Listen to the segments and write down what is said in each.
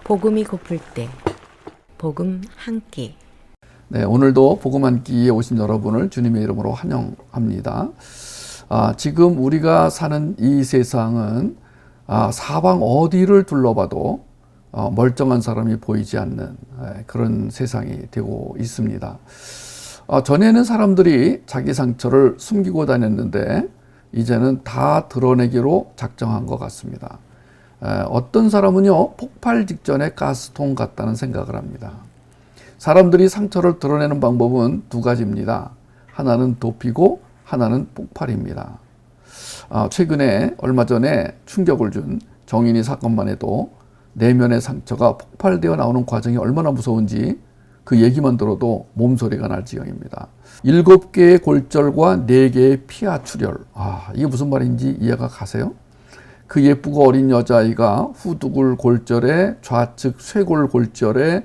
복음이 고플 때 복음 한 끼. 네, 오늘도 복음 한 끼에 오신 여러분을 주님의 이름으로 환영합니다. 지금 우리가 사는 이 세상은 사방 어디를 둘러봐도 멀쩡한 사람이 보이지 않는 그런 세상이 되고 있습니다. 전에는 사람들이 자기 상처를 숨기고 다녔는데 이제는 다 드러내기로 작정한 것 같습니다. 어떤 사람은요, 폭발 직전에 가스통 같다는 생각을 합니다. 사람들이 상처를 드러내는 방법은 두 가지입니다. 하나는 도피고 하나는 폭발입니다. 최근에 얼마 전에 충격을 준 정인이 사건만 해도 내면의 상처가 폭발되어 나오는 과정이 얼마나 무서운지 그 얘기만 들어도 몸소리가 날 지경입니다. 7개의 골절과 4개의 피하 출혈. 이게 무슨 말인지 이해가 가세요? 그 예쁘고 어린 여자아이가 후두골 골절에 좌측 쇄골 골절에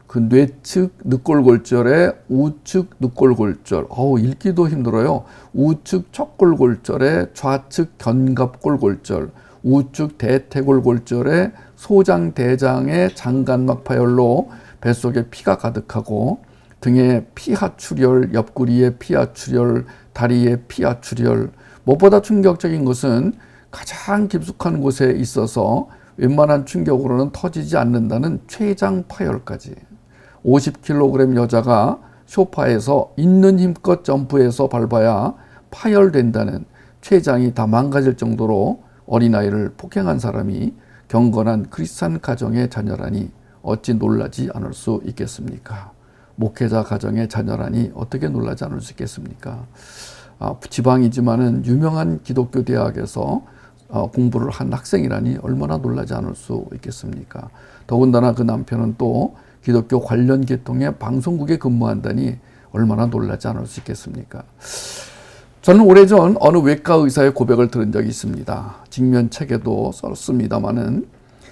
그 뇌측 늑골 골절에 우측 늑골 골절. 읽기도 힘들어요. 우측 척골 골절에 좌측 견갑골 골절, 우측 대퇴골 골절에 소장 대장의 장간막 파열로 뱃속에 피가 가득하고 등에 피하 출혈, 옆구리에 피하 출혈, 다리에 피하 출혈. 무엇보다 충격적인 것은 가장 깊숙한 곳에 있어서 웬만한 충격으로는 터지지 않는다는 췌장 파열까지. 50kg 여자가 소파에서 있는 힘껏 점프해서 밟아야 파열된다는, 췌장이 다 망가질 정도로 어린아이를 폭행한 사람이 경건한 크리스찬 가정의 자녀라니 어찌 놀라지 않을 수 있겠습니까? 목회자 가정의 자녀라니 어떻게 놀라지 않을 수 있겠습니까? 지방이지만은 유명한 기독교 대학에서 공부를 한 학생이라니 얼마나 놀라지 않을 수 있겠습니까? 더군다나 그 남편은 또 기독교 관련 계통의 방송국에 근무한다니 얼마나 놀라지 않을 수 있겠습니까? 저는 오래전 어느 외과 의사의 고백을 들은 적이 있습니다. 직면책에도 썼습니다마는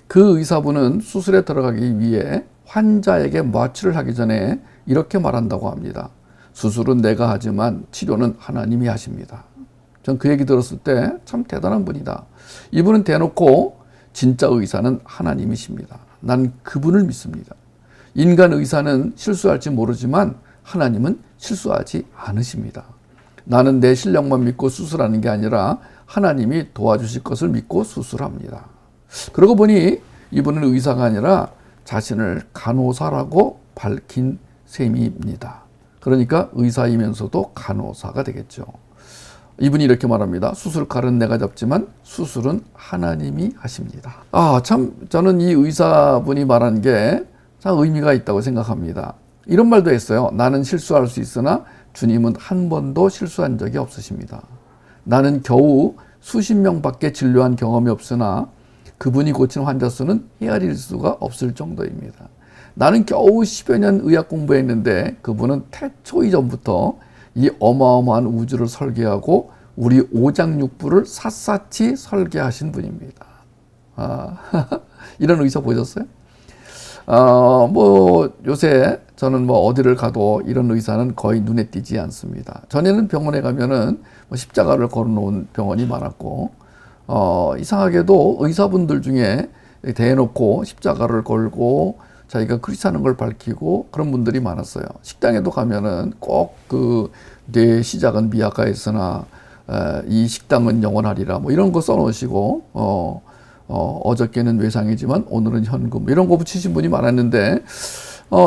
그 의사분은 수술에 들어가기 위해 환자에게 마취를 하기 전에 이렇게 말한다고 합니다. 수술은 내가 하지만 치료는 하나님이 하십니다. 전 그 얘기 들었을 때 참 대단한 분이다. 이분은 대놓고 진짜 의사는 하나님이십니다. 난 그분을 믿습니다. 인간 의사는 실수할지 모르지만 하나님은 실수하지 않으십니다. 나는 내 실력만 믿고 수술하는 게 아니라 하나님이 도와주실 것을 믿고 수술합니다. 그러고 보니 이분은 의사가 아니라 자신을 간호사라고 밝힌 셈입니다. 그러니까 의사이면서도 간호사가 되겠죠. 이분이 이렇게 말합니다. 수술칼은 내가 잡지만 수술은 하나님이 하십니다. 참 저는 이 의사분이 말한 게 참 의미가 있다고 생각합니다. 이런 말도 했어요. 나는 실수할 수 있으나 주님은 한 번도 실수한 적이 없으십니다. 나는 겨우 수십 명밖에 진료한 경험이 없으나 그분이 고친 환자 수는 헤아릴 수가 없을 정도입니다. 나는 겨우 10여 년 의학 공부했는데 그분은 태초 이전부터 이 어마어마한 우주를 설계하고 우리 오장육부를 샅샅이 설계하신 분입니다. 이런 의사 보셨어요? 요새 저는 어디를 가도 이런 의사는 거의 눈에 띄지 않습니다. 전에는 병원에 가면은 십자가를 걸어놓은 병원이 많았고, 이상하게도 의사분들 중에 대놓고 십자가를 걸고 자기가 크리스찬인 걸 밝히고 그런 분들이 많았어요. 식당에도 가면은 꼭 내 시작은 미약하였으나 이 식당은 영원하리라 이런 거 써놓으시고 어저께는 외상이지만 오늘은 현금 이런 거 붙이신 분이 많았는데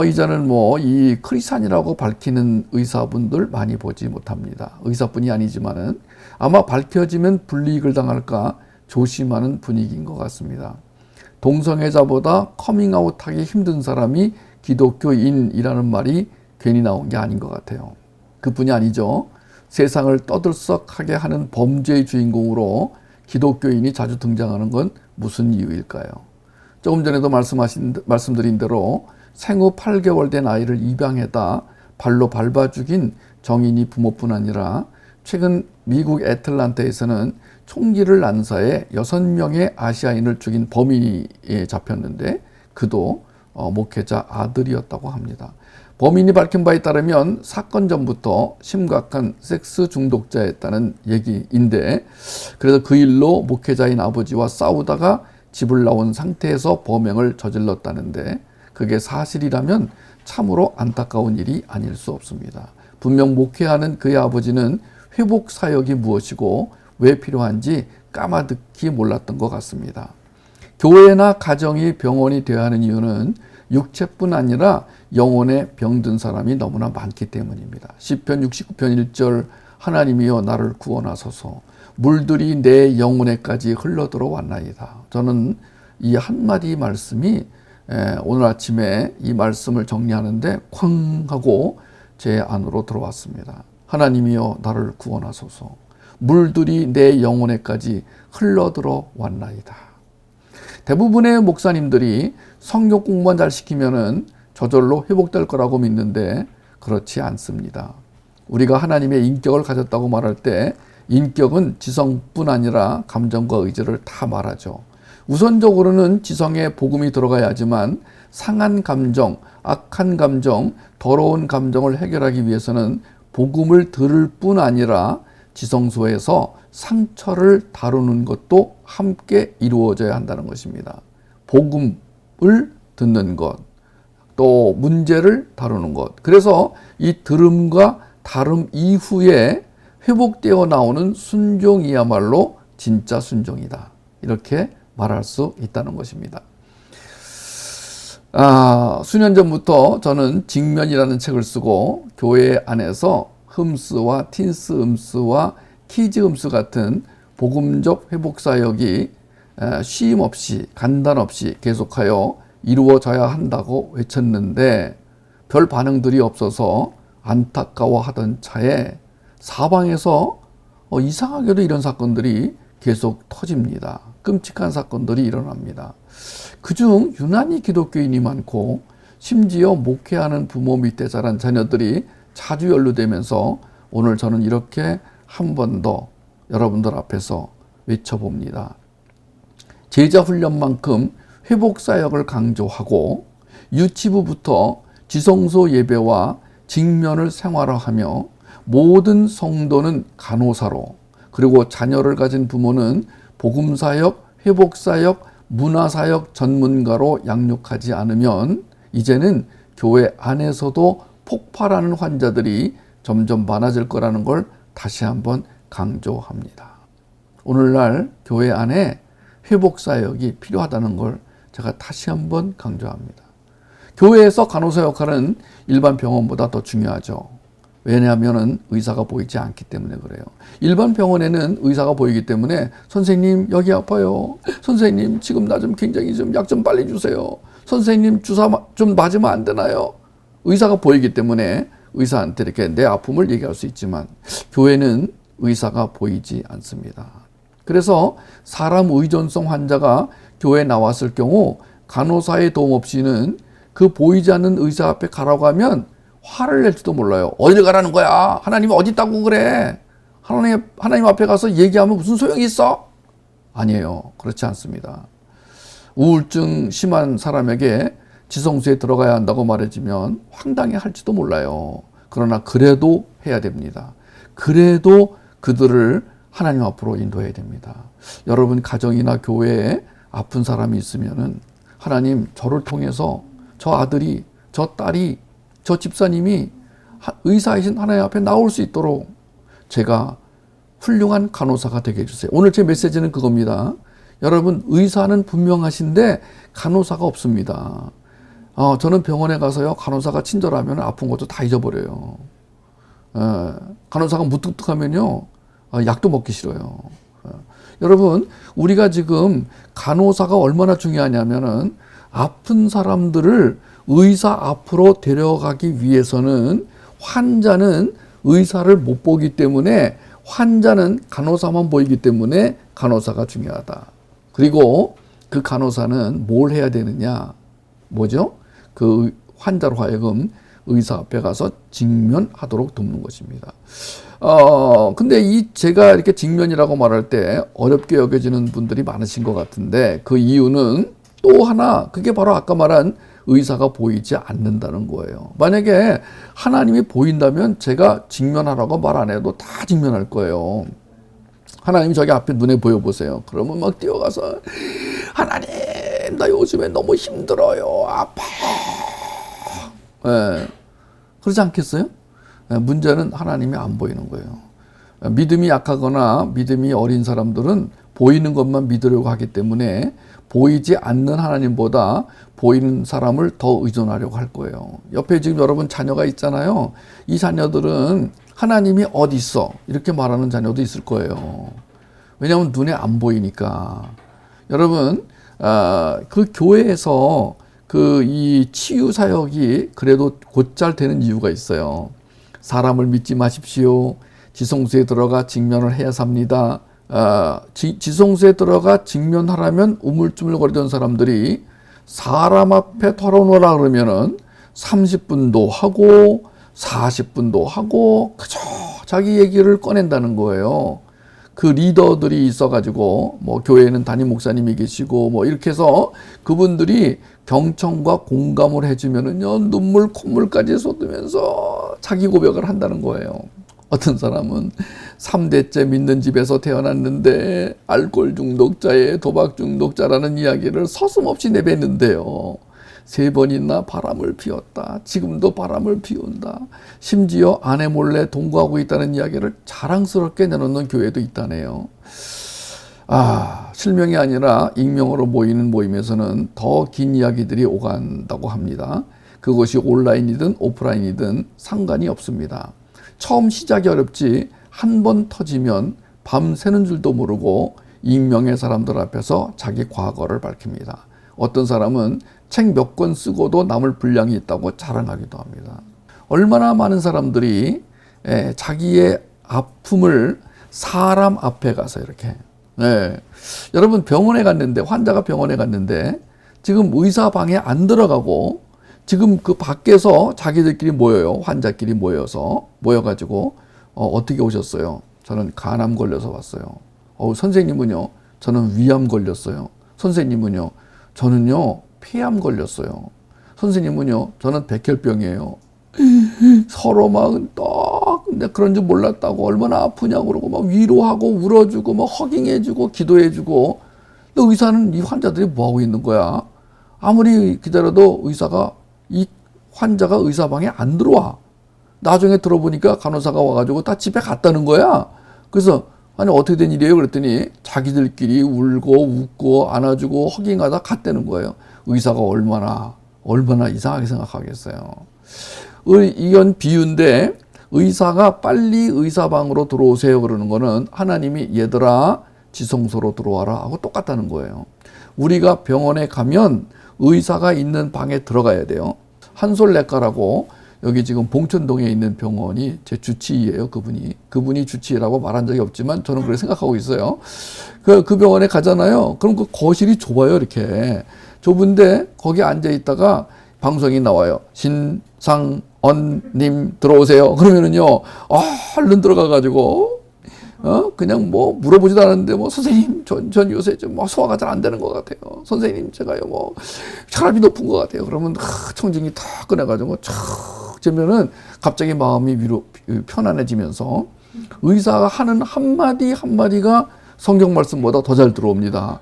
이제는 이 크리스찬이라고 밝히는 의사분들 많이 보지 못합니다. 의사뿐이 아니지만은 아마 밝혀지면 불이익을 당할까 조심하는 분위기인 것 같습니다. 동성애자보다 커밍아웃하기 힘든 사람이 기독교인이라는 말이 괜히 나온 게 아닌 것 같아요. 그뿐이 아니죠. 세상을 떠들썩하게 하는 범죄의 주인공으로 기독교인이 자주 등장하는 건 무슨 이유일까요? 조금 전에도 말씀드린 대로 생후 8개월 된 아이를 입양해다 발로 밟아 죽인 정인이 부모뿐 아니라 최근 미국 애틀란타에서는 총기를 난사해 6명의 아시아인을 죽인 범인이 잡혔는데 그도 목회자 아들이었다고 합니다. 범인이 밝힌 바에 따르면 사건 전부터 심각한 섹스 중독자였다는 얘기인데 그래서 그 일로 목회자인 아버지와 싸우다가 집을 나온 상태에서 범행을 저질렀다는데 그게 사실이라면 참으로 안타까운 일이 아닐 수 없습니다. 분명 목회하는 그의 아버지는 회복 사역이 무엇이고 왜 필요한지 까마득히 몰랐던 것 같습니다. 교회나 가정이 병원이 되어야 하는 이유는 육체뿐 아니라 영혼에 병든 사람이 너무나 많기 때문입니다. 시편 69편 1절 하나님이여 나를 구원하소서 물들이 내 영혼에까지 흘러들어왔나이다. 저는 이 한마디 말씀이 오늘 아침에 이 말씀을 정리하는데 쾅 하고 제 안으로 들어왔습니다. 하나님이여 나를 구원하소서 물들이 내 영혼에까지 흘러들어왔나이다. 대부분의 목사님들이 성경 공부만 잘 시키면은 저절로 회복될 거라고 믿는데 그렇지 않습니다. 우리가 하나님의 인격을 가졌다고 말할 때 인격은 지성뿐 아니라 감정과 의지를 다 말하죠. 우선적으로는 지성에 복음이 들어가야 하지만 상한 감정, 악한 감정, 더러운 감정을 해결하기 위해서는 복음을 들을 뿐 아니라 지성소에서 상처를 다루는 것도 함께 이루어져야 한다는 것입니다. 복음을 듣는 것, 또 문제를 다루는 것. 그래서 이 들음과 다름 이후에 회복되어 나오는 순종이야말로 진짜 순종이다. 이렇게 말할 수 있다는 것입니다. 수년 전부터 저는 직면이라는 책을 쓰고 교회 안에서 흠스와 틴스 음스와 키즈 음스 같은 복음적 회복 사역이 쉼 없이 간단 없이 계속하여 이루어져야 한다고 외쳤는데 별 반응들이 없어서 안타까워하던 차에 사방에서 이상하게도 이런 사건들이 계속 터집니다. 끔찍한 사건들이 일어납니다. 그중 유난히 기독교인이 많고 심지어 목회하는 부모 밑에 자란 자녀들이 자주 연루되면서 오늘 저는 이렇게 한 번 더 여러분들 앞에서 외쳐봅니다. 제자 훈련만큼 회복 사역을 강조하고 유치부부터 지성소 예배와 직면을 생활화하며 모든 성도는 간호사로 그리고 자녀를 가진 부모는 복음사역, 회복사역, 문화사역 전문가로 양육하지 않으면 이제는 교회 안에서도 폭발하는 환자들이 점점 많아질 거라는 걸 다시 한번 강조합니다. 오늘날 교회 안에 회복사역이 필요하다는 걸 제가 다시 한번 강조합니다. 교회에서 간호사 역할은 일반 병원보다 더 중요하죠. 왜냐하면 의사가 보이지 않기 때문에 그래요. 일반 병원에는 의사가 보이기 때문에 선생님 여기 아파요. 선생님 지금 나 좀 굉장히 좀 약 좀 빨리 주세요. 선생님 주사 좀 맞으면 안 되나요? 의사가 보이기 때문에 의사한테 이렇게 내 아픔을 얘기할 수 있지만 교회는 의사가 보이지 않습니다. 그래서 사람 의존성 환자가 교회에 나왔을 경우 간호사의 도움 없이는 그 보이지 않는 의사 앞에 가라고 하면 화를 낼지도 몰라요. 어딜 가라는 거야? 하나님이 어디 있다고 그래? 하나님 앞에 가서 얘기하면 무슨 소용이 있어? 아니에요. 그렇지 않습니다. 우울증 심한 사람에게 지성소에 들어가야 한다고 말해주면 황당해 할지도 몰라요. 그러나 그래도 해야 됩니다. 그래도 그들을 하나님 앞으로 인도해야 됩니다. 여러분 가정이나 교회에 아픈 사람이 있으면은 하나님 저를 통해서 저 아들이, 저 딸이, 저 집사님이 의사이신 하나님 앞에 나올 수 있도록 제가 훌륭한 간호사가 되게 해주세요. 오늘 제 메시지는 그겁니다. 여러분 의사는 분명하신데 간호사가 없습니다. 저는 병원에 가서요 간호사가 친절하면 아픈 것도 다 잊어버려요. 간호사가 무뚝뚝하면요 약도 먹기 싫어요. 여러분 우리가 지금 간호사가 얼마나 중요하냐면은 아픈 사람들을 의사 앞으로 데려가기 위해서는 환자는 의사를 못 보기 때문에 환자는 간호사만 보이기 때문에 간호사가 중요하다. 그리고 그 간호사는 뭘 해야 되느냐? 뭐죠? 그 환자로 하여금 의사 앞에 가서 직면하도록 돕는 것입니다. 근데 제가 이렇게 직면이라고 말할 때 어렵게 여겨지는 분들이 많으신 것 같은데 그 이유는 또 하나, 그게 바로 아까 말한 의사가 보이지 않는다는 거예요. 만약에 하나님이 보인다면 제가 직면하라고 말 안 해도 다 직면할 거예요. 하나님이 저기 앞에 눈에 보여보세요. 그러면 막 뛰어가서 하나님, 나 요즘에 너무 힘들어요. 아파요. 예. 그러지 않겠어요? 예, 문제는 하나님이 안 보이는 거예요. 믿음이 약하거나 믿음이 어린 사람들은 보이는 것만 믿으려고 하기 때문에 보이지 않는 하나님보다 보이는 사람을 더 의존하려고 할 거예요. 옆에 지금 여러분 자녀가 있잖아요. 이 자녀들은 하나님이 어디 있어? 이렇게 말하는 자녀도 있을 거예요. 왜냐하면 눈에 안 보이니까. 여러분, 그 교회에서 그 이 치유 사역이 그래도 곧잘 되는 이유가 있어요. 사람을 믿지 마십시오. 지성소에 들어가 직면을 해야 삽니다. 지성소에 들어가 직면하라면 우물쭈물거리던 사람들이 사람 앞에 털어놓으라 그러면은 30분도 하고 40분도 하고 그저 자기 얘기를 꺼낸다는 거예요. 그 리더들이 있어가지고 뭐 교회에는 담임 목사님이 계시고 뭐 이렇게 해서 그분들이 경청과 공감을 해주면은요 눈물 콧물까지 쏟으면서 자기 고백을 한다는 거예요. 어떤 사람은 3대째 믿는 집에서 태어났는데 알코올 중독자에 도박 중독자라는 이야기를 서슴없이 내뱉는데요. 3번이나 바람을 피웠다. 지금도 바람을 피운다. 심지어 아내 몰래 동거하고 있다는 이야기를 자랑스럽게 내놓는 교회도 있다네요. 실명이 아니라 익명으로 모이는 모임에서는 더 긴 이야기들이 오간다고 합니다. 그것이 온라인이든 오프라인이든 상관이 없습니다. 처음 시작이 어렵지 한 번 터지면 밤새는 줄도 모르고 익명의 사람들 앞에서 자기 과거를 밝힙니다. 어떤 사람은 책 몇 권 쓰고도 남을 분량이 있다고 자랑하기도 합니다. 얼마나 많은 사람들이 자기의 아픔을 사람 앞에 가서 이렇게 여러분 병원에 갔는데 환자가 병원에 갔는데 지금 의사 방에 안 들어가고 지금 그 밖에서 자기들끼리 모여요. 환자끼리 모여가지고 어떻게 오셨어요? 저는 간암 걸려서 왔어요. 선생님은요? 저는 위암 걸렸어요. 선생님은요? 저는요 폐암 걸렸어요. 선생님은요? 저는 백혈병이에요. 서로 막 근데 그런 줄 몰랐다고 얼마나 아프냐고 그러고 막 위로하고 울어주고 막 허깅해주고 기도해주고 근데 의사는 이 환자들이 뭐하고 있는 거야? 아무리 기다려도 의사가 이 환자가 의사 방에 안 들어와. 나중에 들어보니까 간호사가 와가지고 다 집에 갔다는 거야. 그래서 아니 어떻게 된 일이에요? 그랬더니 자기들끼리 울고 웃고 안아주고 허깅하다 갔다는 거예요. 의사가 얼마나 이상하게 생각하겠어요. 이건 비유인데 의사가 빨리 의사방으로 들어오세요 그러는 거는 하나님이 얘들아 지성소로 들어와라 하고 똑같다는 거예요. 우리가 병원에 가면 의사가 있는 방에 들어가야 돼요. 한솔내과라고 여기 지금 봉천동에 있는 병원이 제 주치의예요. 그분이 주치의라고 말한 적이 없지만 저는 그렇게 생각하고 있어요. 그 병원에 가잖아요. 그럼 그 거실이 좁아요. 이렇게 좁은데 거기 앉아 있다가 방송이 나와요. 신상언님 들어오세요. 그러면은요 얼른 들어가가지고 그냥 뭐 물어보지도 않았는데 뭐 선생님 전 요새 좀 소화가 잘 안 되는 것 같아요. 선생님 제가요 뭐 혈압이 높은 것 같아요. 그러면 청진기 탁 꺼내가지고 촥 재면은 갑자기 마음이 편안해지면서 의사가 하는 한마디가 성경 말씀보다 더 잘 들어옵니다.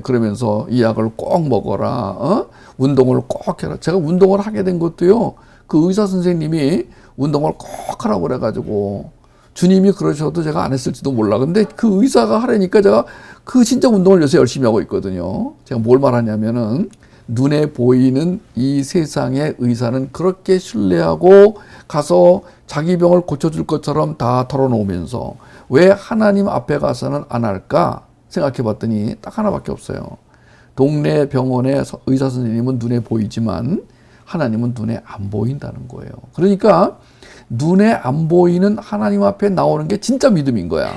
그러면서 이 약을 꼭 먹어라. 운동을 꼭 해라. 제가 운동을 하게 된 것도요. 그 의사 선생님이 운동을 꼭 하라고 그래가지고 주님이 그러셔도 제가 안 했을지도 몰라. 근데 그 의사가 하라니까 제가 그 진짜 운동을 요새 열심히 하고 있거든요. 제가 뭘 말하냐면은 눈에 보이는 이 세상의 의사는 그렇게 신뢰하고 가서 자기 병을 고쳐줄 것처럼 다 털어놓으면서 왜 하나님 앞에 가서는 안 할까 생각해 봤더니 딱 하나밖에 없어요. 동네 병원의 의사 선생님은 눈에 보이지만 하나님은 눈에 안 보인다는 거예요. 그러니까 눈에 안 보이는 하나님 앞에 나오는 게 진짜 믿음인 거야.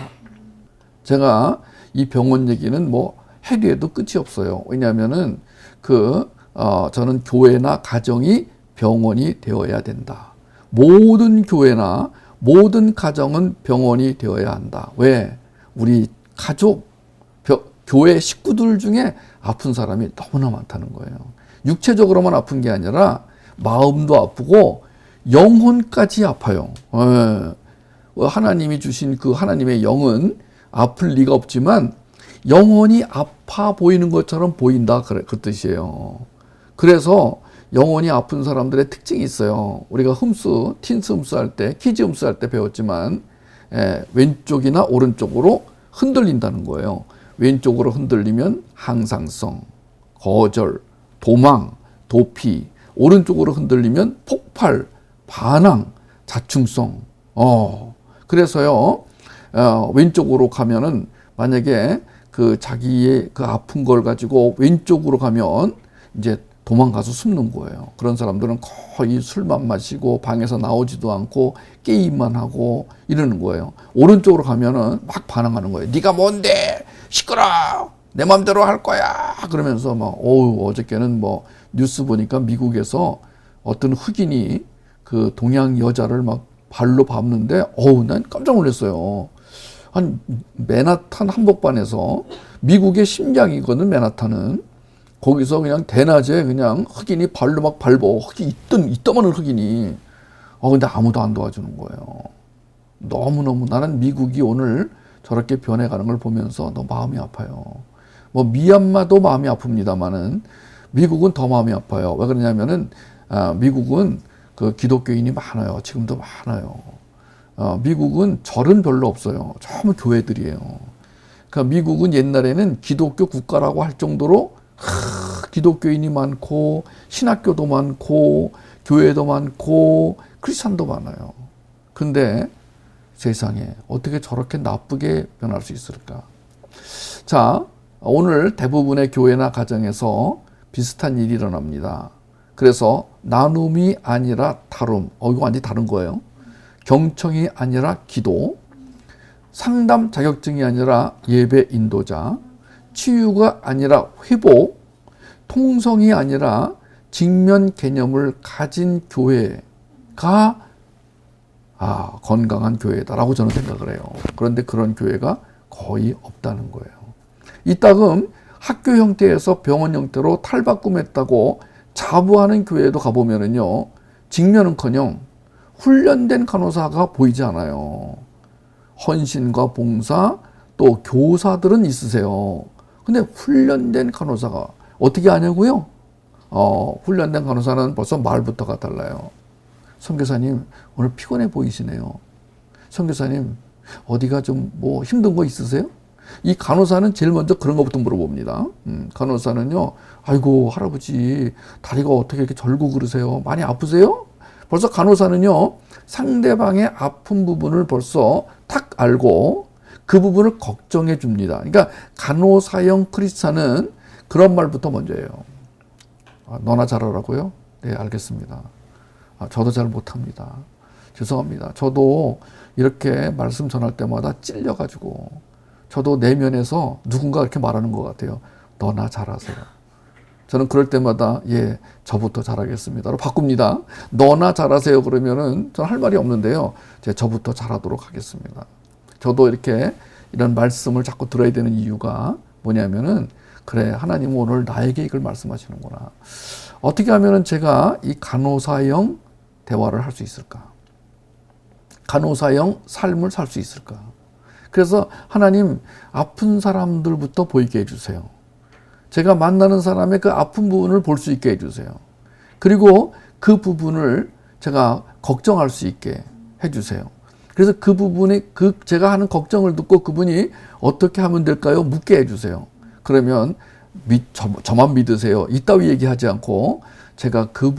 제가 이 병원 얘기는 뭐 해도 해도 끝이 없어요. 왜냐하면은 저는 교회나 가정이 병원이 되어야 된다. 모든 교회나 모든 가정은 병원이 되어야 한다. 왜? 우리 가족, 교회 식구들 중에 아픈 사람이 너무나 많다는 거예요. 육체적으로만 아픈 게 아니라 마음도 아프고 영혼까지 아파요. 하나님이 주신 그 하나님의 영은 아플 리가 없지만 영혼이 아파 보이는 것처럼 보인다. 그 뜻이에요. 그래서 영혼이 아픈 사람들의 특징이 있어요. 우리가 틴스 흠수 할 때, 키즈 흠수 할 때 배웠지만, 왼쪽이나 오른쪽으로 흔들린다는 거예요. 왼쪽으로 흔들리면 항상성, 거절, 도망, 도피, 오른쪽으로 흔들리면 폭발, 반항, 자충성. 그래서요, 왼쪽으로 가면은 만약에 그 자기의 그 아픈 걸 가지고 왼쪽으로 가면 이제 도망가서 숨는 거예요. 그런 사람들은 거의 술만 마시고 방에서 나오지도 않고 게임만 하고 이러는 거예요. 오른쪽으로 가면은 막 반항하는 거예요. 네가 뭔데? 시끄러! 내 맘대로 할 거야! 그러면서 막, 어저께는 뭐 뉴스 보니까 미국에서 어떤 흑인이 그 동양 여자를 막 발로 밟는데, 난 깜짝 놀랐어요. 한 맨하탄 한복판에서, 미국의 심장이거든, 맨하탄은. 거기서 그냥 대낮에 그냥 흑인이 발로 막 밟어. 이따만한 흑인이. 근데 아무도 안 도와주는 거예요. 너무너무 나는 미국이 오늘 저렇게 변해가는 걸 보면서 너무 마음이 아파요. 뭐 미얀마도 마음이 아픕니다만은 미국은 더 마음이 아파요. 왜 그러냐면은 미국은 그 기독교인이 많아요. 지금도 많아요. 미국은 절은 별로 없어요. 전부 교회들이에요. 그러니까 미국은 옛날에는 기독교 국가라고 할 정도로 기독교인이 많고 신학교도 많고 교회도 많고 크리스찬도 많아요. 근데 세상에 어떻게 저렇게 나쁘게 변할 수 있을까? 자, 오늘 대부분의 교회나 가정에서 비슷한 일이 일어납니다. 그래서 나눔이 아니라 다룸, 이거 완전히 다른 거예요. 경청이 아니라 기도, 상담 자격증이 아니라 예배 인도자, 치유가 아니라 회복, 통성이 아니라 직면 개념을 가진 교회가 건강한 교회다라고 저는 생각을 해요. 그런데 그런 교회가 거의 없다는 거예요. 이따금 학교 형태에서 병원 형태로 탈바꿈했다고 자부하는 교회도 가보면은요, 직면은커녕 훈련된 간호사가 보이지 않아요. 헌신과 봉사, 또 교사들은 있으세요. 근데 훈련된 간호사가 어떻게 하냐고요? 훈련된 간호사는 벌써 말부터가 달라요. 선교사님, 오늘 피곤해 보이시네요. 선교사님, 어디가 좀 뭐 힘든 거 있으세요? 이 간호사는 제일 먼저 그런 것부터 물어봅니다. 간호사는요, 아이고, 할아버지, 다리가 어떻게 이렇게 절고 그러세요? 많이 아프세요? 벌써 간호사는요, 상대방의 아픈 부분을 벌써 탁 알고 그 부분을 걱정해 줍니다. 그러니까 간호사형 크리스찬은 그런 말부터 먼저 해요. 너나 잘하라고요? 네, 알겠습니다. 저도 잘 못합니다. 죄송합니다. 저도 이렇게 말씀 전할 때마다 찔려가지고 저도 내면에서 누군가 이렇게 말하는 것 같아요. 너나 잘하세요. 저는 그럴 때마다 저부터 잘하겠습니다로 바꿉니다. 너나 잘하세요 그러면은 저는 할 말이 없는데요. 저부터 잘하도록 하겠습니다. 저도 이렇게 이런 말씀을 자꾸 들어야 되는 이유가 뭐냐면은, 그래, 하나님은 오늘 나에게 이걸 말씀하시는구나. 어떻게 하면은 제가 이 간호사형 대화를 할 수 있을까? 간호사형 삶을 살 수 있을까? 그래서 하나님, 아픈 사람들부터 보이게 해주세요. 제가 만나는 사람의 그 아픈 부분을 볼 수 있게 해주세요. 그리고 그 부분을 제가 걱정할 수 있게 해주세요. 그래서 그 부분에 제가 하는 걱정을 듣고 그분이 어떻게 하면 될까요? 묻게 해주세요. 그러면 저만 믿으세요. 이따위 얘기하지 않고 제가 그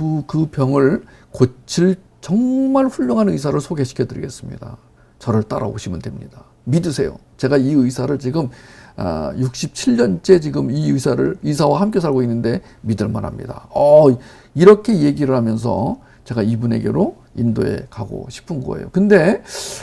병을 고칠 정말 훌륭한 의사를 소개시켜 드리겠습니다. 저를 따라오시면 됩니다. 믿으세요. 제가 이 의사를 지금 67년째 지금 이 의사와 함께 살고 있는데 믿을 만합니다. 이렇게 얘기를 하면서 제가 이분에게로 인도에 가고 싶은 거예요. 근데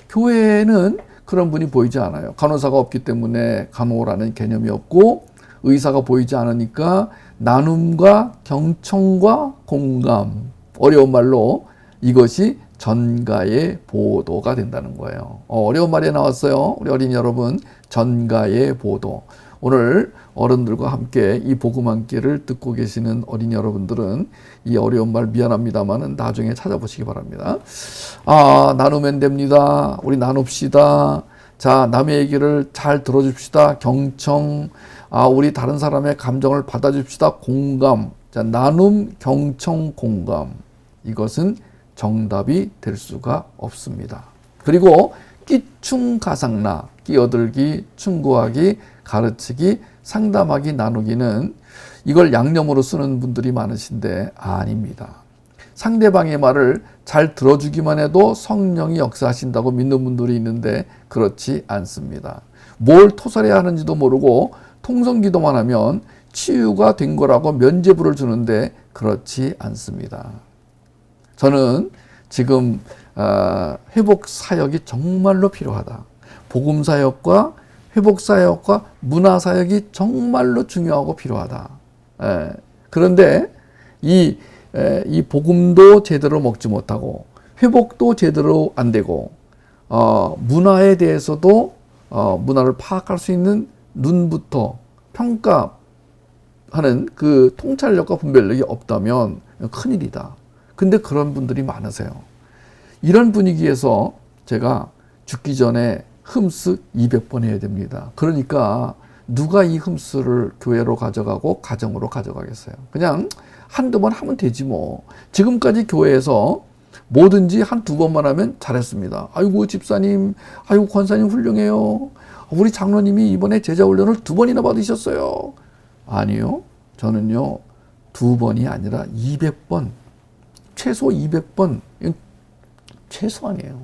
교회는 그런 분이 보이지 않아요. 간호사가 없기 때문에 간호라는 개념이 없고, 의사가 보이지 않으니까 나눔과 경청과 공감, 어려운 말로 이것이 전가의 보도가 된다는 거예요. 어려운 말이 나왔어요. 우리 어린이 여러분, 전가의 보도. 오늘 어른들과 함께 이 복음 한 끼를 듣고 계시는 어린이 여러분들은 이 어려운 말 미안합니다만은 나중에 찾아보시기 바랍니다. 나누면 됩니다. 우리 나눕시다. 자, 남의 얘기를 잘 들어줍시다. 경청. 우리 다른 사람의 감정을 받아줍시다. 공감. 자, 나눔, 경청, 공감. 이것은 정답이 될 수가 없습니다. 그리고 끼충가상나, 끼어들기, 충고하기, 가르치기, 상담하기, 나누기는 이걸 양념으로 쓰는 분들이 많으신데 아닙니다. 상대방의 말을 잘 들어주기만 해도 성령이 역사하신다고 믿는 분들이 있는데 그렇지 않습니다. 뭘 토설해야 하는지도 모르고 통성기도만 하면 치유가 된 거라고 면죄부를 주는데 그렇지 않습니다. 저는 지금 회복 사역이 정말로 필요하다. 복음 사역과 회복 사역과 문화 사역이 정말로 중요하고 필요하다. 그런데 이 복음도 제대로 먹지 못하고 회복도 제대로 안 되고 문화에 대해서도 문화를 파악할 수 있는 눈부터 평가하는 그 통찰력과 분별력이 없다면 큰일이다. 근데 그런 분들이 많으세요. 이런 분위기에서 제가 죽기 전에 흠스 200번 해야 됩니다. 그러니까 누가 이 흠스를 교회로 가져가고 가정으로 가져가겠어요. 그냥 한두 번 하면 되지 뭐. 지금까지 교회에서 뭐든지 한두 번만 하면 잘했습니다. 아이고 집사님, 아이고 권사님 훌륭해요. 우리 장로님이 이번에 제자 훈련을 2번이나 받으셨어요. 아니요. 저는요 2번이 아니라 200번. 최소 200번. 최소한이에요.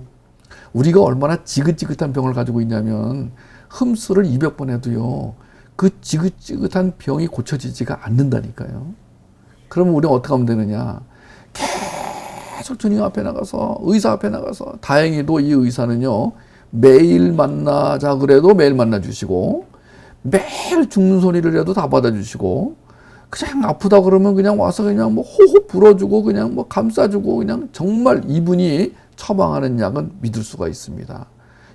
우리가 얼마나 지긋지긋한 병을 가지고 있냐면 흠수를 200번 해도요. 그 지긋지긋한 병이 고쳐지지가 않는다니까요. 그러면 우리가 어떻게 하면 되느냐. 계속 주님 앞에 나가서 의사 앞에 나가서 다행히도 이 의사는요. 매일 만나자 그래도 매일 만나주시고 매일 죽는 소리를 해도 다 받아주시고 그냥 아프다 그러면 그냥 와서 그냥 뭐 호호 불어주고 그냥 뭐 감싸주고 그냥 정말 이분이 처방하는 약은 믿을 수가 있습니다.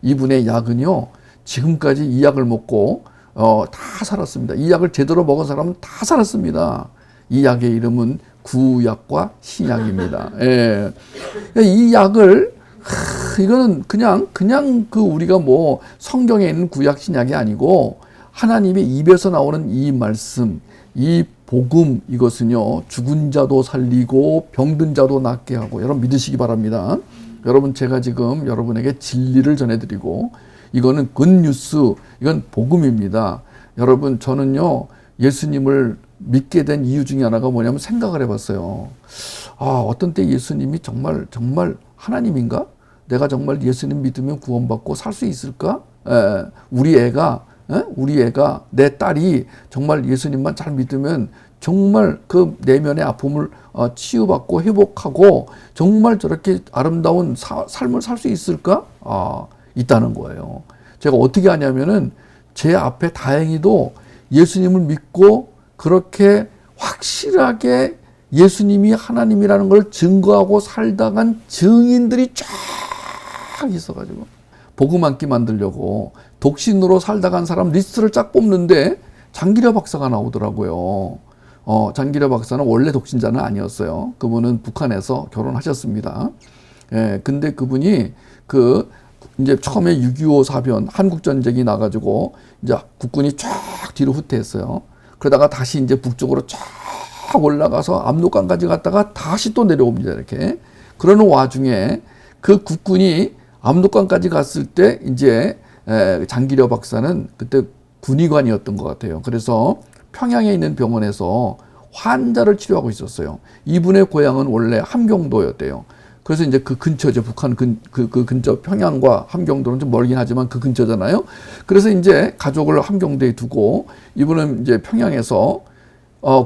이분의 약은요. 지금까지 이 약을 먹고 다 살았습니다. 이 약을 제대로 먹은 사람은 다 살았습니다. 이 약의 이름은 구약과 신약입니다. 예. 이 약을 이거는 그냥 그 우리가 뭐 성경에 있는 구약 신약이 아니고 하나님의 입에서 나오는 이 말씀, 이 복음 이것은요 죽은 자도 살리고 병든 자도 낫게 하고 여러분 믿으시기 바랍니다. 여러분 제가 지금 여러분에게 진리를 전해드리고 이거는 굿뉴스, 이건 복음입니다. 여러분 저는요 예수님을 믿게 된 이유 중에 하나가 뭐냐면 생각을 해봤어요. 어떤 때 예수님이 정말 하나님인가? 내가 정말 예수님 믿으면 구원받고 살 수 있을까? 우리 애가 내 딸이 정말 예수님만 잘 믿으면 정말 그 내면의 아픔을 치유받고 회복하고 정말 저렇게 아름다운 삶을 살 수 있을까? 있다는 거예요. 제가 어떻게 하냐면은 제 앞에 다행히도 예수님을 믿고 그렇게 확실하게 예수님이 하나님이라는 걸 증거하고 살다간 증인들이 쫙 있어가지고 복음 한 끼 만들려고 독신으로 살다간 사람 리스트를 쫙 뽑는데 장기려 박사가 나오더라고요. 장기려 박사는 원래 독신자는 아니었어요. 그분은 북한에서 결혼하셨습니다. 근데 그분이 이제 처음에 6.25 사변 한국전쟁이 나가지고 이제 국군이 쫙 뒤로 후퇴했어요. 그러다가 다시 이제 북쪽으로 쫙 올라가서 압록강까지 갔다가 다시 또 내려옵니다. 이렇게. 그러는 와중에 그 국군이 압록강까지 갔을 때 이제 장기려 박사는 그때 군의관이었던 것 같아요. 그래서 평양에 있는 병원에서 환자를 치료하고 있었어요. 이분의 고향은 원래 함경도였대요. 그래서 이제 그 근처죠. 북한 그 근처 평양과 함경도는 좀 멀긴 하지만 그 근처잖아요. 그래서 이제 가족을 함경도에 두고 이분은 이제 평양에서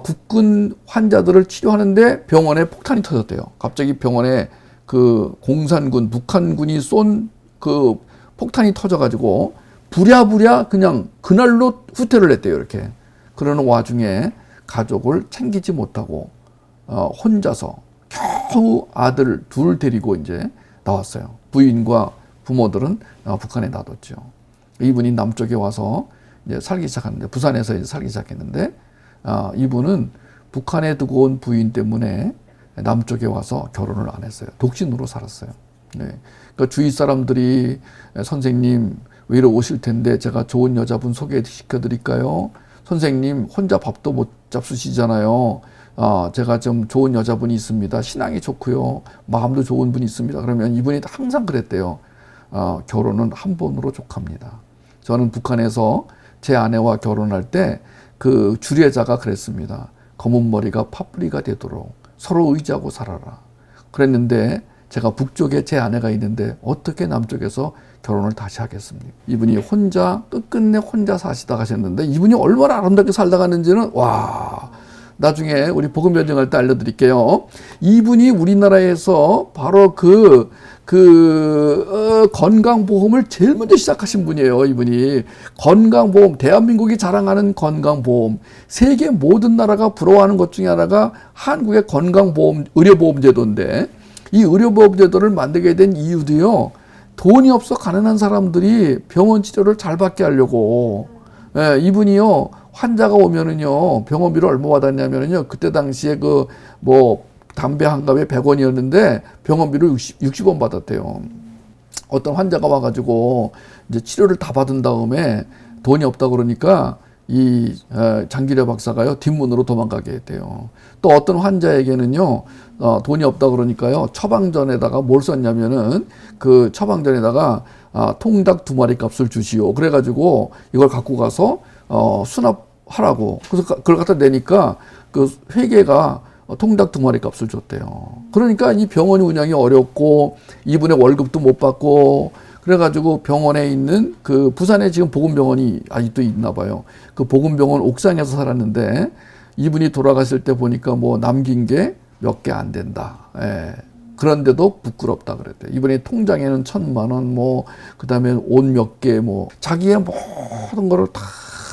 국군 환자들을 치료하는데 병원에 폭탄이 터졌대요. 갑자기 병원에 그 공산군, 북한군이 쏜 그 폭탄이 터져가지고 부랴부랴 그냥 그날로 후퇴를 했대요. 이렇게. 그러는 와중에 가족을 챙기지 못하고 혼자서 겨우 아들 둘 데리고 이제 나왔어요. 부인과 부모들은 북한에 놔뒀죠. 이분이 남쪽에 와서 이제 살기 시작하는데 부산에서 이제 살기 시작했는데 이분은 북한에 두고 온 부인 때문에 남쪽에 와서 결혼을 안 했어요. 독신으로 살았어요. 네. 그러니까 주위 사람들이 선생님 위로 오실 텐데 제가 좋은 여자분 소개시켜 드릴까요? 선생님 혼자 밥도 못 잡수시잖아요. 제가 좀 좋은 여자분이 있습니다. 신앙이 좋고요. 마음도 좋은 분이 있습니다. 그러면 이분이 항상 그랬대요. 결혼은 한 번으로 족합니다. 저는 북한에서 제 아내와 결혼할 때 그 주례자가 그랬습니다. 검은 머리가 파뿌리가 되도록 서로 의지하고 살아라. 그랬는데 제가 북쪽에 제 아내가 있는데 어떻게 남쪽에서 결혼을 다시 하겠습니까? 이분이 혼자 끝끝내 혼자 사시다 가셨는데 이분이 얼마나 아름답게 살다 가는지는 와, 나중에 우리 복음 변증할 때 알려드릴게요. 이분이 우리나라에서 바로 건강보험을 제일 먼저 시작하신 분이에요. 이분이 건강보험, 대한민국이 자랑하는 건강보험, 세계 모든 나라가 부러워하는 것 중에 하나가 한국의 건강보험, 의료보험제도인데 이 의료보험제도를 만들게 된 이유도요, 돈이 없어 가난한 사람들이 병원 치료를 잘 받게 하려고. 예, 이분이요, 환자가 오면은요, 병원비를 얼마 받았냐면은요, 그때 당시에 담배 한 갑에 100원이었는데 병원비를 60원 받았대요. 어떤 환자가 와가지고 이제 치료를 다 받은 다음에 돈이 없다 그러니까 이 장기려 박사가요, 뒷문으로 도망가게 했대요. 또 어떤 환자에게는요, 돈이 없다 그러니까요, 처방전에다가 뭘 썼냐면은 그 처방전에다가 통닭 2마리 값을 주시오. 그래가지고 이걸 갖고 가서 수납하라고. 그래서 그걸 갖다 내니까 그 회계가 통닭 2마리 값을 줬대요. 그러니까 이 병원 운영이 어렵고 이분의 월급도 못 받고 그래가지고 병원에 있는 그 부산에 지금 복음병원이 아직도 있나 봐요. 그 복음병원 옥상에서 살았는데 이분이 돌아가실 때 보니까 뭐 남긴 게 몇 개 안 된다. 예. 그런데도 부끄럽다 그랬대. 이분이 통장에는 1,000만 원, 그 다음에 옷 몇 개, 자기의 모든 거를 다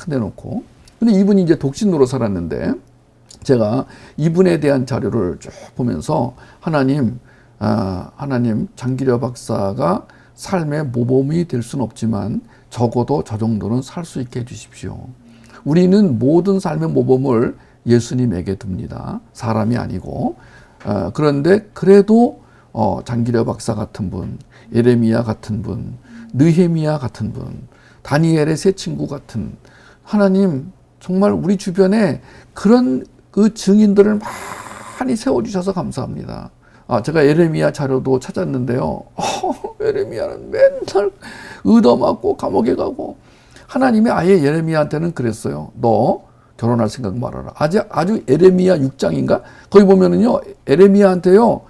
내놓고. 근데 이분이 이제 독신으로 살았는데 제가 이분에 대한 자료를 쭉 보면서 하나님 장기려 박사가 삶의 모범이 될 수는 없지만 적어도 저 정도는 살 수 있게 해주십시오. 우리는 모든 삶의 모범을 예수님에게 둡니다. 사람이 아니고. 그런데 그래도 장기려 박사 같은 분, 예레미야 같은 분, 느헤미야 같은 분, 다니엘의 세 친구 같은, 하나님 정말 우리 주변에 그런 그 증인들을 많이 세워주셔서 감사합니다. 제가 예레미야 자료도 찾았는데요. 예레미야는 맨날 의도맞고 감옥에 가고, 하나님이 아예 예레미야한테는 그랬어요. 너 결혼할 생각 말아라. 아주 예레미야 6장인가? 거기 보면은요, 예레미야한테요,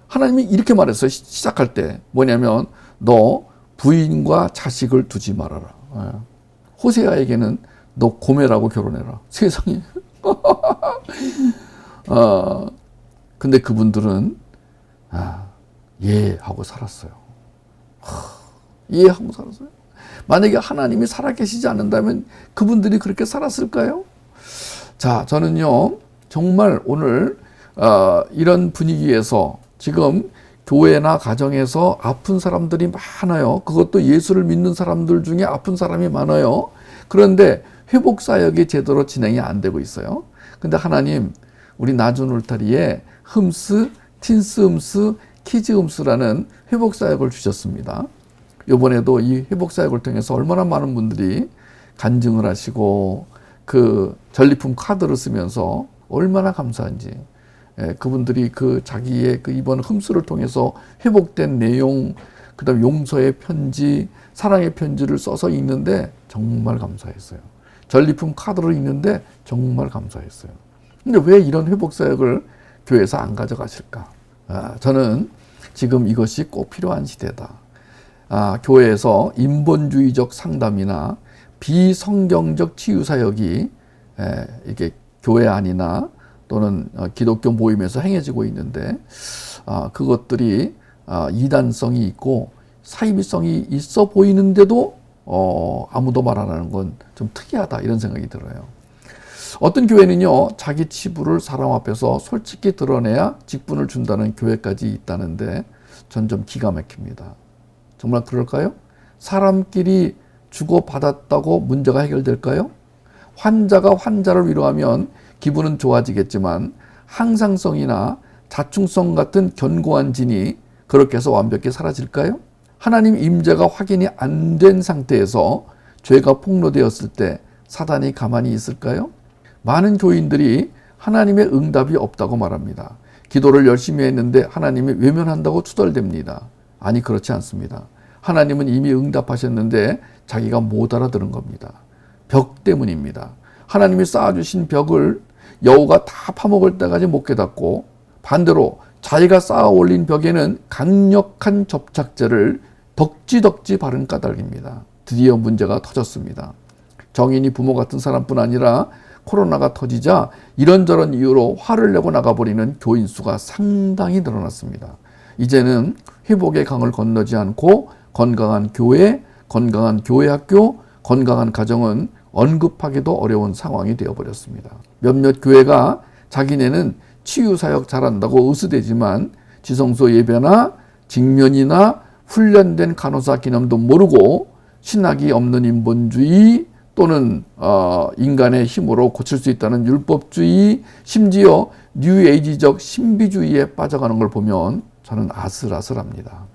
하나님이 이렇게 말했어요. 시작할 때. 뭐냐면, 너 부인과 자식을 두지 말아라. 호세아에게는 너 고멜하고 결혼해라. 세상에. 근데 그분들은 하고 살았어요. 하고 살았어요. 만약에 하나님이 살아계시지 않는다면 그분들이 그렇게 살았을까요? 자, 저는요, 정말 오늘 이런 분위기에서 지금 교회나 가정에서 아픈 사람들이 많아요. 그것도 예수를 믿는 사람들 중에 아픈 사람이 많아요. 그런데 회복 사역이 제대로 진행이 안 되고 있어요. 근데 하나님, 우리 나준 울타리에 흠스, 틴스 흠스, 키즈 흠스라는 회복 사역을 주셨습니다. 이번에도 이 회복 사역을 통해서 얼마나 많은 분들이 간증을 하시고 그 전리품 카드를 쓰면서 얼마나 감사한지, 그분들이 그 자기의 그 이번 흠스를 통해서 회복된 내용, 그다음 용서의 편지, 사랑의 편지를 써서 읽는데 정말 감사했어요. 전리품 카드를 읽는데 정말 감사했어요. 근데 왜 이런 회복 사역을 교회에서 안 가져가실까? 저는 지금 이것이 꼭 필요한 시대다. 교회에서 인본주의적 상담이나 비성경적 치유 사역이 이게 교회 안이나 또는 기독교 모임에서 행해지고 있는데, 그것들이 이단성이 있고 사이비성이 있어 보이는데도 아무도 말 안 하는 건 좀 특이하다, 이런 생각이 들어요. 어떤 교회는요, 자기 치부를 사람 앞에서 솔직히 드러내야 직분을 준다는 교회까지 있다는데 전 좀 기가 막힙니다. 정말 그럴까요? 사람끼리 주고받았다고 문제가 해결될까요? 환자가 환자를 위로하면 기분은 좋아지겠지만 항상성이나 자충성 같은 견고한 진이 그렇게 해서 완벽히 사라질까요? 하나님 임재가 확인이 안 된 상태에서 죄가 폭로되었을 때 사단이 가만히 있을까요? 많은 교인들이 하나님의 응답이 없다고 말합니다. 기도를 열심히 했는데 하나님이 외면한다고 투덜댑니다. 아니, 그렇지 않습니다. 하나님은 이미 응답하셨는데 자기가 못 알아들은 겁니다. 벽 때문입니다. 하나님이 쌓아주신 벽을 여우가 다 파먹을 때까지 못 깨닫고, 반대로 자기가 쌓아 올린 벽에는 강력한 접착제를 덕지덕지 바른 까닭입니다. 드디어 문제가 터졌습니다. 정인이 부모 같은 사람뿐 아니라 코로나가 터지자 이런저런 이유로 화를 내고 나가버리는 교인 수가 상당히 늘어났습니다. 이제는 회복의 강을 건너지 않고 건강한 교회, 건강한 교회학교, 건강한 가정은 언급하기도 어려운 상황이 되어버렸습니다. 몇몇 교회가 자기네는 치유사역 잘한다고 으스대지만 지성소 예배나 직면이나 훈련된 간호사 기념도 모르고 신학이 없는 인본주의 또는 인간의 힘으로 고칠 수 있다는 율법주의, 심지어 뉴에이지적 신비주의에 빠져가는 걸 보면 저는 아슬아슬합니다.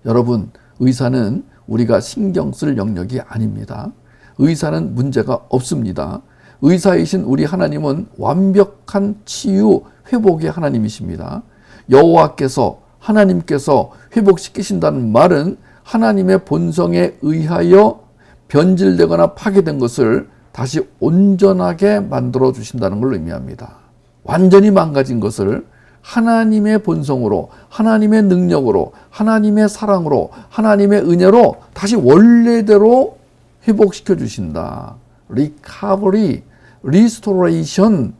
여러분, 의사는 우리가 신경 쓸 영역이 아닙니다. 의사는 문제가 없습니다. 의사이신 우리 하나님은 완벽한 치유, 회복의 하나님이십니다. 여호와께서, 하나님께서 회복시키신다는 말은 하나님의 본성에 의하여 변질되거나 파괴된 것을 다시 온전하게 만들어 주신다는 걸 의미합니다. 완전히 망가진 것을 하나님의 본성으로, 하나님의 능력으로, 하나님의 사랑으로, 하나님의 은혜로 다시 원래대로 회복시켜 주신다. 리카버리, 리스토레이션,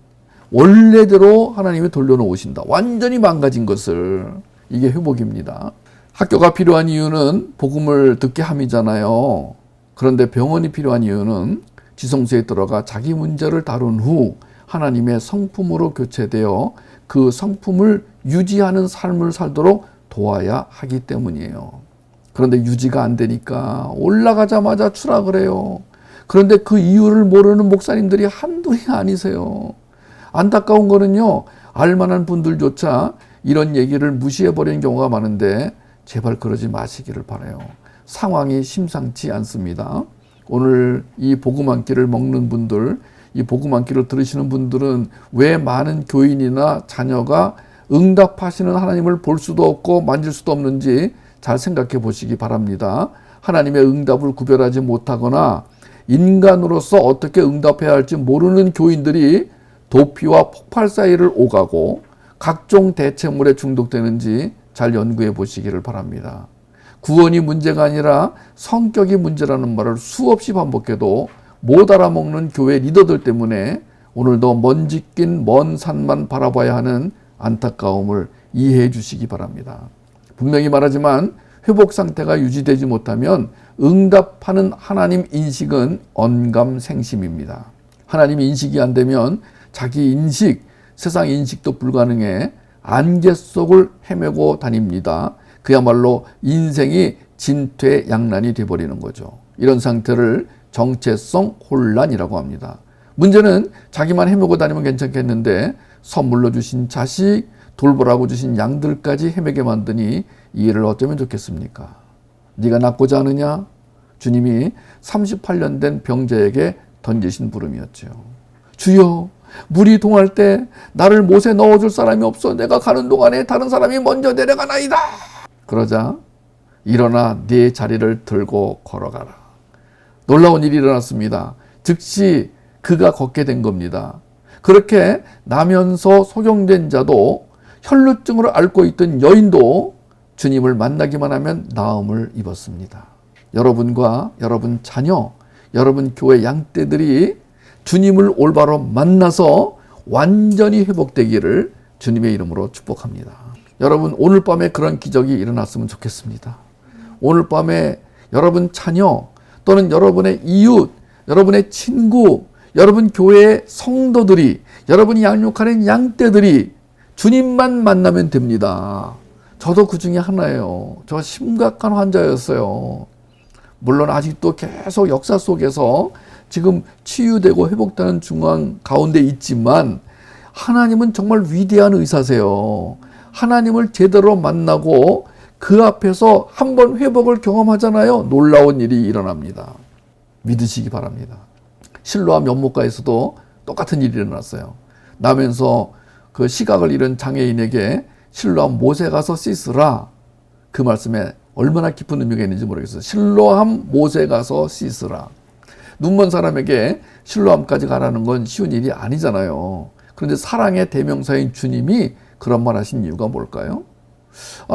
원래대로 하나님이 돌려놓으신다. 완전히 망가진 것을. 이게 회복입니다. 학교가 필요한 이유는 복음을 듣게 함이잖아요. 그런데 병원이 필요한 이유는 지성소에 들어가 자기 문제를 다룬 후 하나님의 성품으로 교체되어 그 성품을 유지하는 삶을 살도록 도와야 하기 때문이에요. 그런데 유지가 안 되니까 올라가자마자 추락을 해요. 그런데 그 이유를 모르는 목사님들이 한둘이 아니세요. 안타까운 거는요, 알만한 분들조차 이런 얘기를 무시해버리는 경우가 많은데 제발 그러지 마시기를 바라요. 상황이 심상치 않습니다. 오늘 이 복음 한 끼를 먹는 분들, 이 복음 한 끼를 들으시는 분들은 왜 많은 교인이나 자녀가 응답하시는 하나님을 볼 수도 없고 만질 수도 없는지 잘 생각해 보시기 바랍니다. 하나님의 응답을 구별하지 못하거나 인간으로서 어떻게 응답해야 할지 모르는 교인들이 도피와 폭발 사이를 오가고 각종 대체물에 중독되는지 잘 연구해 보시기를 바랍니다. 구원이 문제가 아니라 성격이 문제라는 말을 수없이 반복해도 못 알아먹는 교회 리더들 때문에 오늘도 먼지 낀 먼 산만 바라봐야 하는 안타까움을 이해해 주시기 바랍니다. 분명히 말하지만 회복 상태가 유지되지 못하면 응답하는 하나님 인식은 언감생심입니다. 하나님 인식이 안 되면 자기 인식, 세상 인식도 불가능해 안개 속을 헤매고 다닙니다. 그야말로 인생이 진퇴양난이 돼버리는 거죠. 이런 상태를 정체성 혼란이라고 합니다. 문제는 자기만 헤매고 다니면 괜찮겠는데 선물로 주신 자식, 돌보라고 주신 양들까지 헤매게 만드니 이해를 어쩌면 좋겠습니까? 네가 낫고자 하느냐? 주님이 38년 된 병자에게 던지신 부름이었죠. 주여, 물이 동할 때 나를 못에 넣어줄 사람이 없어. 내가 가는 동안에 다른 사람이 먼저 내려가나이다. 그러자 일어나 네 자리를 들고 걸어가라. 놀라운 일이 일어났습니다. 즉시 그가 걷게 된 겁니다. 그렇게 나면서 소경된 자도 혈루증으로 앓고 있던 여인도 주님을 만나기만 하면 나음을 입었습니다. 여러분과 여러분 자녀, 여러분 교회 양떼들이 주님을 올바로 만나서 완전히 회복되기를 주님의 이름으로 축복합니다. 여러분, 오늘 밤에 그런 기적이 일어났으면 좋겠습니다. 오늘 밤에 여러분 자녀 또는 여러분의 이웃, 여러분의 친구, 여러분 교회의 성도들이, 여러분이 양육하는 양떼들이 주님만 만나면 됩니다. 저도 그 중에 하나예요. 저 심각한 환자였어요. 물론 아직도 계속 역사 속에서 지금 치유되고 회복되는 중앙 가운데 있지만 하나님은 정말 위대한 의사세요. 하나님을 제대로 만나고 그 앞에서 한번 회복을 경험하잖아요. 놀라운 일이 일어납니다. 믿으시기 바랍니다. 실로암 연못가에서도 똑같은 일이 일어났어요. 나면서 그 시각을 잃은 장애인에게 실로암 못에 가서 씻으라. 그 말씀에 얼마나 깊은 의미가 있는지 모르겠어요. 실로암 못에 가서 씻으라. 눈먼 사람에게 실로암까지 가라는 건 쉬운 일이 아니잖아요. 그런데 사랑의 대명사인 주님이 그런 말 하신 이유가 뭘까요?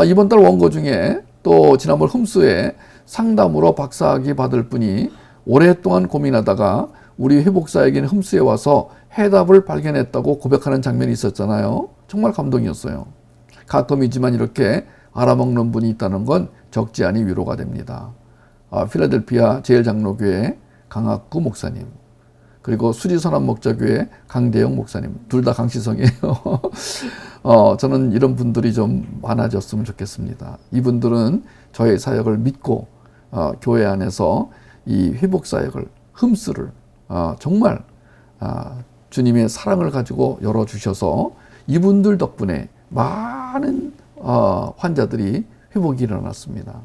이번 달 원고 중에 또 지난번 흠수에 상담으로 박사학위 받을 분이 오랫동안 고민하다가 우리 회복사에게는 흠수에 와서 해답을 발견했다고 고백하는 장면이 있었잖아요. 정말 감동이었어요. 가끔이지만 이렇게 알아먹는 분이 있다는 건 적지 않은 위로가 됩니다. 필라델피아 제일장로교회 강학구 목사님, 그리고 수지선한목자교회 강대영 목사님, 둘 다 강시성이에요. 저는 이런 분들이 좀 많아졌으면 좋겠습니다. 이분들은 저의 사역을 믿고 교회 안에서 이 회복사역을, 흠수를 정말 주님의 사랑을 가지고 열어주셔서 이분들 덕분에 많은 환자들이 회복이 일어났습니다.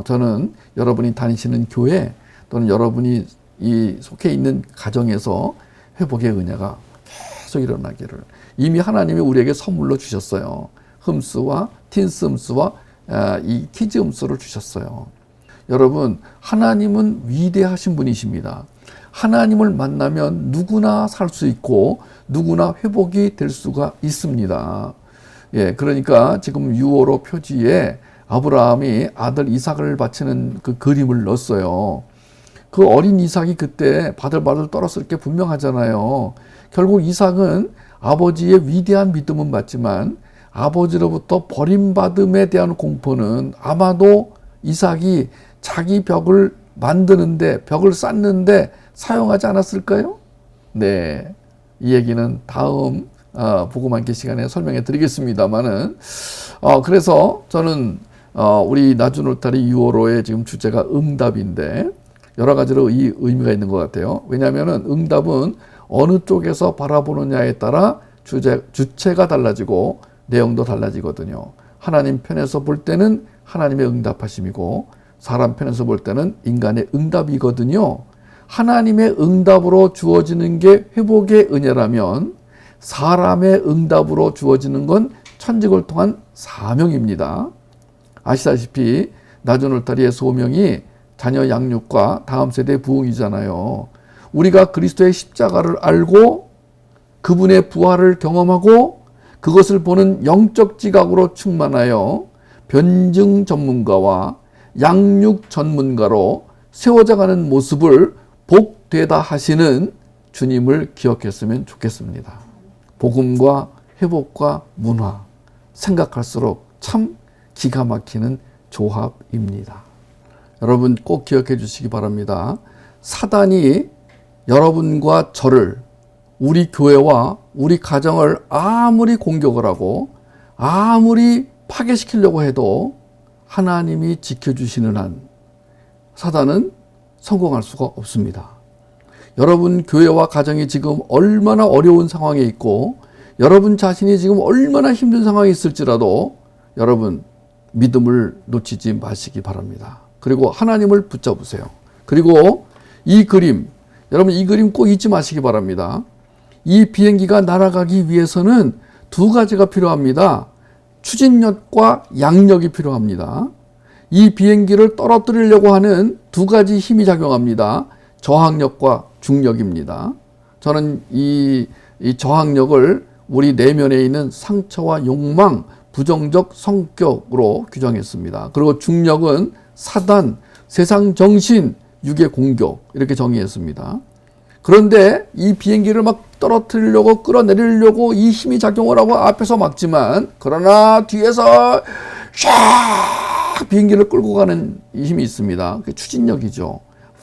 저는 여러분이 다니시는 교회 또는 여러분이 이 속해 있는 가정에서 회복의 은혜가 계속 일어나기를 이미 하나님이 우리에게 선물로 주셨어요. 흠수와 틴스 흠수와 이 키즈 흠수를 주셨어요. 여러분, 하나님은 위대하신 분이십니다. 하나님을 만나면 누구나 살 수 있고 누구나 회복이 될 수가 있습니다. 예, 그러니까 지금 유월호 표지에 아브라함이 아들 이삭을 바치는 그 그림을 넣었어요. 그 어린 이삭이 그때 바들바들 떨었을 게 분명하잖아요. 결국 이삭은 아버지의 위대한 믿음은 맞지만 아버지로부터 버림받음에 대한 공포는 아마도 이삭이 자기 벽을 만드는데, 벽을 쌓는데 사용하지 않았을까요? 네, 이 얘기는 다음 복음 함께 시간에 설명해 드리겠습니다만은 그래서 저는 우리 나주놀타리 6월호의 지금 주제가 응답인데 여러 가지로 이 의미가 있는 것 같아요. 왜냐하면 응답은 어느 쪽에서 바라보느냐에 따라 주체가 달라지고 내용도 달라지거든요. 하나님 편에서 볼 때는 하나님의 응답하심이고 사람 편에서 볼 때는 인간의 응답이거든요. 하나님의 응답으로 주어지는 게 회복의 은혜라면 사람의 응답으로 주어지는 건 천직을 통한 사명입니다. 아시다시피 나주놀타리의 소명이 자녀 양육과 다음 세대 부흥이잖아요. 우리가 그리스도의 십자가를 알고 그분의 부활을 경험하고 그것을 보는 영적 지각으로 충만하여 변증 전문가와 양육 전문가로 세워져가는 모습을 복되다 하시는 주님을 기억했으면 좋겠습니다. 복음과 회복과 문화, 생각할수록 참 기가 막히는 조합입니다. 여러분 꼭 기억해 주시기 바랍니다. 사단이 여러분과 저를, 우리 교회와 우리 가정을 아무리 공격을 하고 아무리 파괴시키려고 해도 하나님이 지켜주시는 한 사단은 성공할 수가 없습니다. 여러분 교회와 가정이 지금 얼마나 어려운 상황에 있고 여러분 자신이 지금 얼마나 힘든 상황에 있을지라도 여러분 믿음을 놓치지 마시기 바랍니다. 그리고 하나님을 붙잡으세요. 그리고 이 그림, 여러분 이 그림 꼭 잊지 마시기 바랍니다. 이 비행기가 날아가기 위해서는 두 가지가 필요합니다. 추진력과 양력이 필요합니다. 이 비행기를 떨어뜨리려고 하는 두 가지 힘이 작용합니다. 저항력과 중력입니다. 저는 이 저항력을 우리 내면에 있는 상처와 욕망, 부정적 성격으로 규정했습니다. 그리고 중력은 사단, 세상 정신, 육의 공격 이렇게 정의했습니다. 그런데 이 비행기를 막 떨어뜨리려고 끌어내리려고 이 힘이 작용을 하고 앞에서 막지만 그러나 뒤에서 샥 비행기를 끌고 가는 이 힘이 있습니다. 그게 추진력이죠.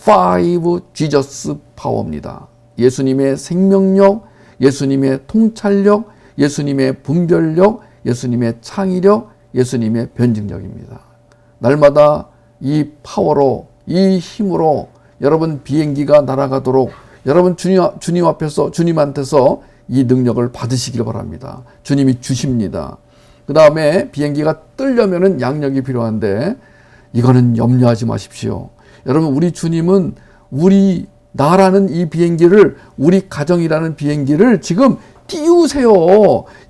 5 Jesus 파워입니다. 예수님의 생명력, 예수님의 통찰력, 예수님의 분별력, 예수님의 창의력, 예수님의 변증력입니다. 날마다 이 파워로, 이 힘으로 여러분 비행기가 날아가도록 여러분 주님 앞에서, 주님한테서 이 능력을 받으시길 바랍니다. 주님이 주십니다. 그 다음에 비행기가 뜨려면은 양력이 필요한데 이거는 염려하지 마십시오. 여러분, 우리 주님은 우리 나라는 이 비행기를, 우리 가정이라는 비행기를 지금 띄우세요.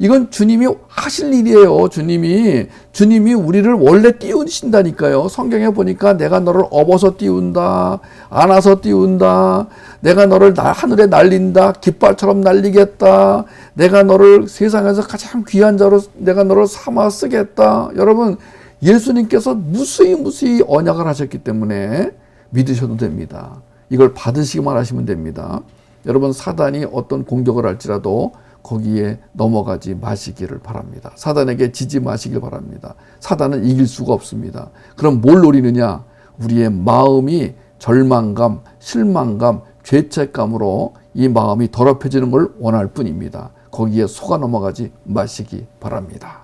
이건 주님이 하실 일이에요. 주님이 우리를 원래 띄우신다니까요. 성경에 보니까 내가 너를 업어서 띄운다, 안아서 띄운다, 내가 너를 하늘에 날린다, 깃발처럼 날리겠다, 내가 너를 세상에서 가장 귀한 자로 내가 너를 삼아 쓰겠다. 여러분, 예수님께서 무수히 언약을 하셨기 때문에 믿으셔도 됩니다. 이걸 받으시기만 하시면 됩니다. 여러분, 사단이 어떤 공격을 할지라도 거기에 넘어가지 마시기를 바랍니다. 사단에게 지지 마시길 바랍니다. 사단은 이길 수가 없습니다. 그럼 뭘 노리느냐? 우리의 마음이 절망감, 실망감, 죄책감으로 이 마음이 더럽혀지는 걸 원할 뿐입니다. 거기에 속아 넘어가지 마시기 바랍니다.